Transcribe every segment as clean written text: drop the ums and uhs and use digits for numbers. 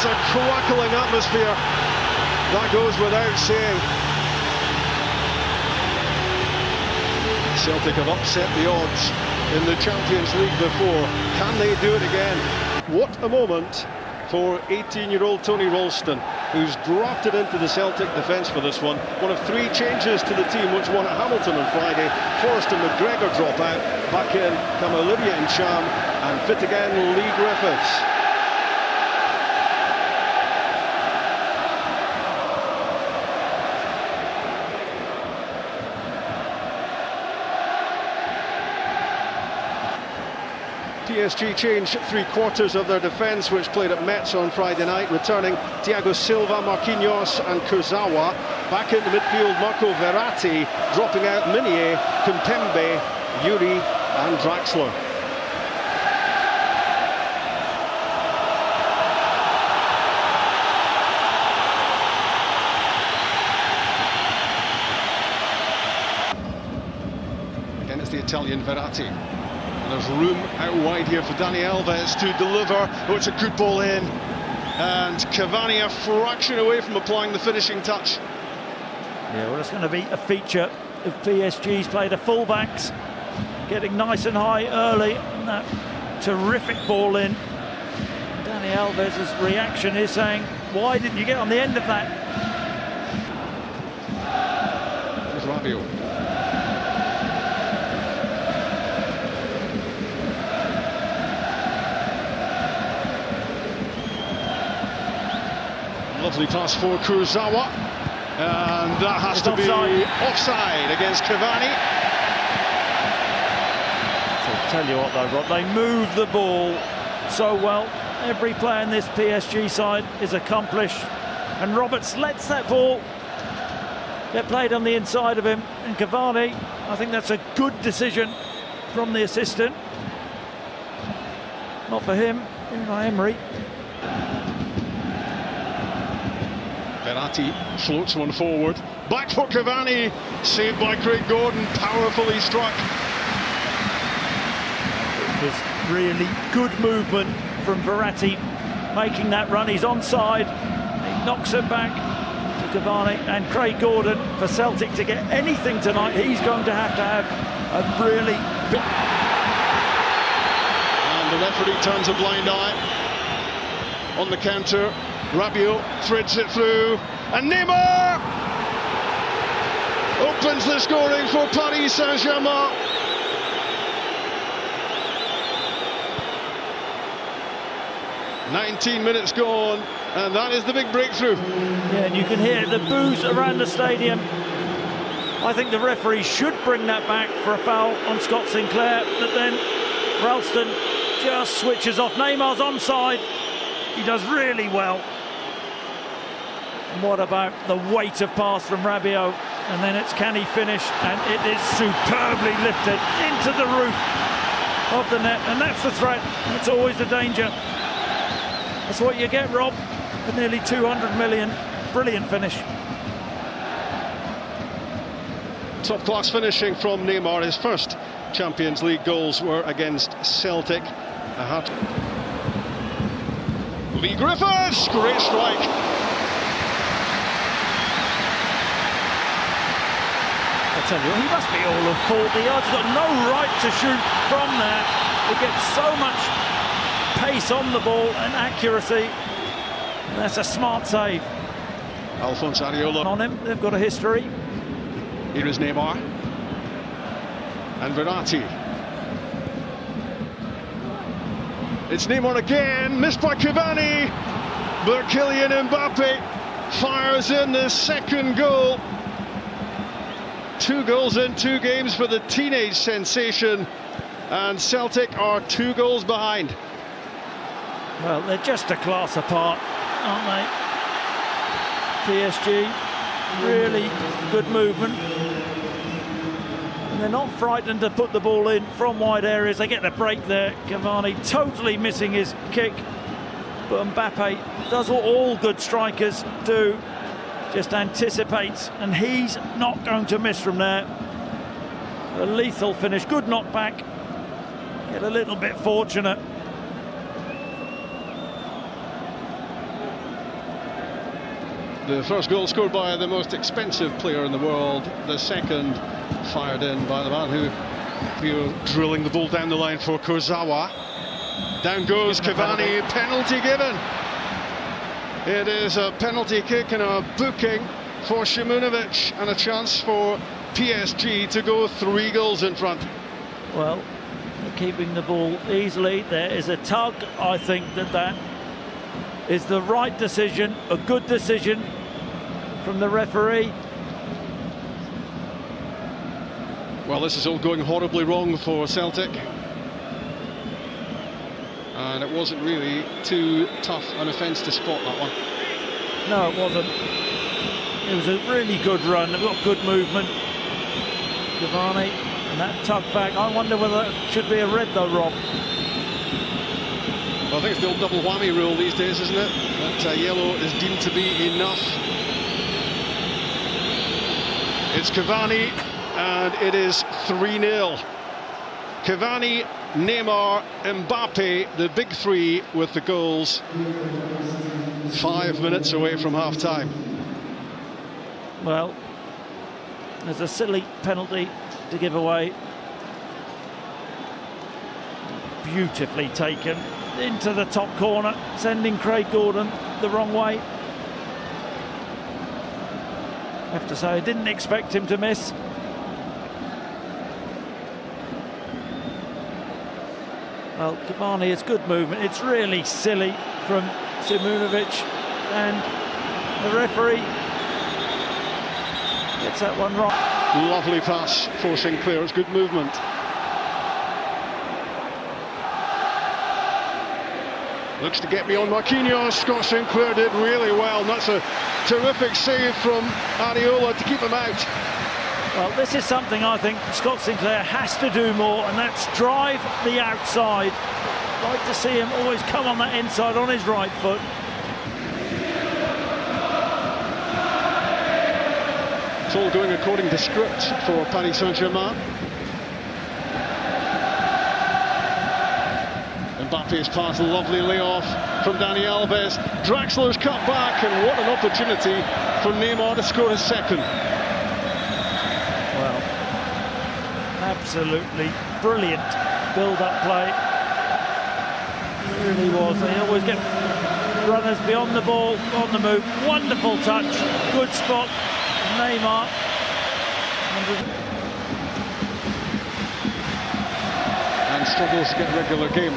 It's a crackling atmosphere. That goes without saying. Celtic have upset the odds in the Champions League before. Can they do it again? What a moment for 18-year-old Tony Ralston, who's drafted into the Celtic defence for this one. One of three changes to the team, which won at Hamilton on Friday. Forrest and McGregor drop out. Back in come Olivia and Cham, and fit again Lee Griffiths. PSG changed three-quarters of their defence, which played at Metz on Friday night, returning Thiago Silva, Marquinhos and Kurzawa. Back into midfield, Marco Verratti, dropping out Minier, Kimpembe, Yuri and Draxler. Again, it's the Italian Verratti. There's room out wide here for Dani Alves to deliver. Oh, it's a good ball in. And Cavani a fraction away from applying the finishing touch. Yeah, well, it's going to be a feature of PSG's play. The fullbacks getting nice and high early. And that terrific ball in. Dani Alves' reaction is saying, why didn't you get on the end of that? There's Rabiot. Lovely pass for Kurzawa, and that has to be offside against Cavani. So tell you what though, Rob, they move the ball so well. Every player in this PSG side is accomplished, and Roberts lets that ball get played on the inside of him. And Cavani, I think that's a good decision from the assistant. Not for him, Unai Emery. Verratti floats one forward. Back for Cavani. Saved by Craig Gordon. Powerfully struck. It was really good movement from Verratti, making that run. He's onside. He knocks it back to Cavani. And Craig Gordon, for Celtic to get anything tonight, he's going to have a really big... And the referee turns a blind eye on the counter. Rabiot threads it through, and Neymar opens the scoring for Paris Saint-Germain. "19 minutes gone, and that is the big breakthrough." Yeah, and you can hear the boos around the stadium. I think the referee should bring that back for a foul on Scott Sinclair, but then Ralston just switches off. Neymar's onside. He does really well. And what about the weight of pass from Rabiot? And then it's can he finish? And it is superbly lifted into the roof of the net. And that's the threat. That's always the danger. That's what you get, Rob, for nearly 200 million. Brilliant finish. Top-class finishing from Neymar. His first Champions League goals were against Celtic. Lee Griffiths, great strike. I tell you, he must be all of 40 yards. He's got no right to shoot from there. He gets so much pace on the ball and accuracy. And that's a smart save. Alphonse Areola On him, they've got a history. Here is Neymar. And Verratti. It's Neymar again, missed by Cavani, but Kylian Mbappe fires in the second goal. 2 goals in 2 games for the teenage sensation, and Celtic are 2 goals behind. Well, they're just a class apart, aren't they? PSG, really good movement. And they're not frightened to put the ball in from wide areas. They get the break there. Cavani totally missing his kick. But Mbappe does what all good strikers do. Just anticipates, and he's not going to miss from there. A lethal finish, good knockback. Get a little bit fortunate. The first goal scored by the most expensive player in the world. The second fired in by the man who drilling the ball down the line for Kurzawa. Down goes Cavani, penalty given. It is a penalty kick and a booking for Šimunović, and a chance for PSG to go 3 goals in front. Well, they're keeping the ball easily. There is a tug. I think that is the right decision, a good decision from the referee. Well, this is all going horribly wrong for Celtic. And it wasn't really too tough an offence to spot that one. No, it wasn't. It was a really good run. They've got good movement. Cavani, and that tug back. I wonder whether that should be a red though, Rob. Well, I think it's the old double whammy rule these days, isn't it? That yellow is deemed to be enough. It's Cavani, and it is 3-0. Cavani, Neymar, Mbappe, the big three with the goals. 5 minutes away from half-time. Well, there's a silly penalty to give away. Beautifully taken into the top corner, sending Craig Gordon the wrong way. I have to say, I didn't expect him to miss. Well, Cavani, it's good movement. It's really silly from Šimunović, and the referee gets that one right. Lovely pass for Sinclair. It's good movement. Looks to get beyond Marquinhos. Scott Sinclair did really well, and that's a terrific save from Areola to keep him out. Well, this is something I think Scott Sinclair has to do more, and that's drive the outside. I'd like to see him always come on that inside on his right foot. It's all going according to script for Paris Saint-Germain. Mbappe's pass, lovely layoff from Dani Alves. Draxler's cut back, and what an opportunity for Neymar to score his second. Well, absolutely brilliant build-up play. It really was. They always get runners beyond the ball, on the move. Wonderful touch, good spot. Neymar. And struggles to get regular game.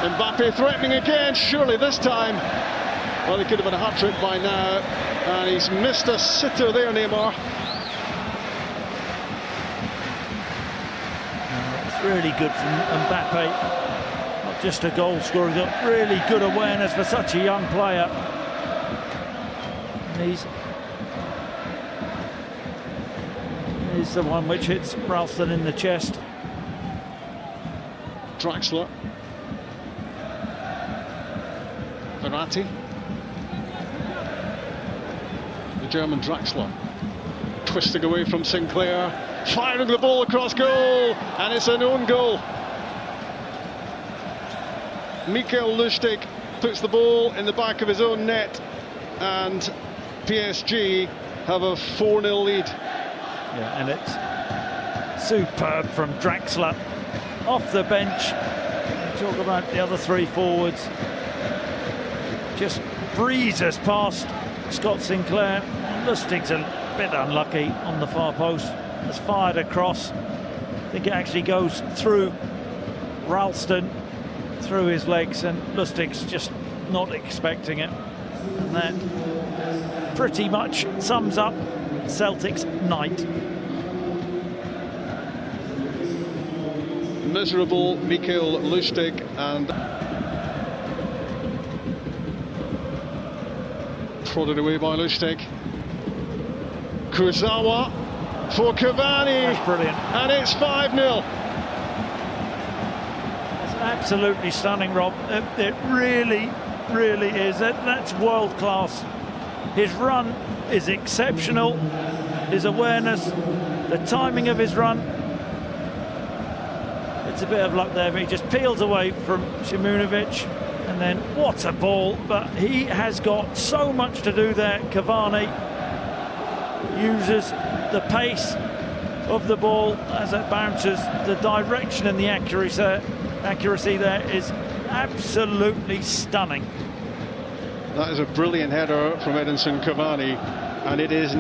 Mbappe threatening again, surely this time. Well, he could have been a hat-trick by now. And he's missed a sitter there, Neymar. It's really good from Mbappe. Not just a goal scorer, he's got really good awareness for such a young player. And he's the one which hits Ralston in the chest. Draxler. Verratti. The German Draxler. Twisting away from Sinclair. Firing the ball across goal. And it's an own goal. Mikel Lustig puts the ball in the back of his own net. And PSG have a 4-0 lead. Yeah, and it's superb from Draxler off the bench. Talk about the other three forwards. Just breezes past Scott Sinclair. And Lustig's a bit unlucky on the far post. It's fired across. I think it actually goes through Ralston, through his legs, and Lustig's just not expecting it. And that pretty much sums up Celtic's night. Miserable Mikel Lustig, and prodded away by Lustig. Kurzawa for Cavani. That's brilliant. And it's 5-0. It's absolutely stunning, Rob. It really, really is. That's world class. His run is exceptional. His awareness, the timing of his run. It's a bit of luck there, but he just peels away from Šimunović And then what a ball, but he has got so much to do there. Cavani uses the pace of the ball as it bounces. The direction and the accuracy there is absolutely stunning. That is a brilliant header from Edinson Cavani, and it is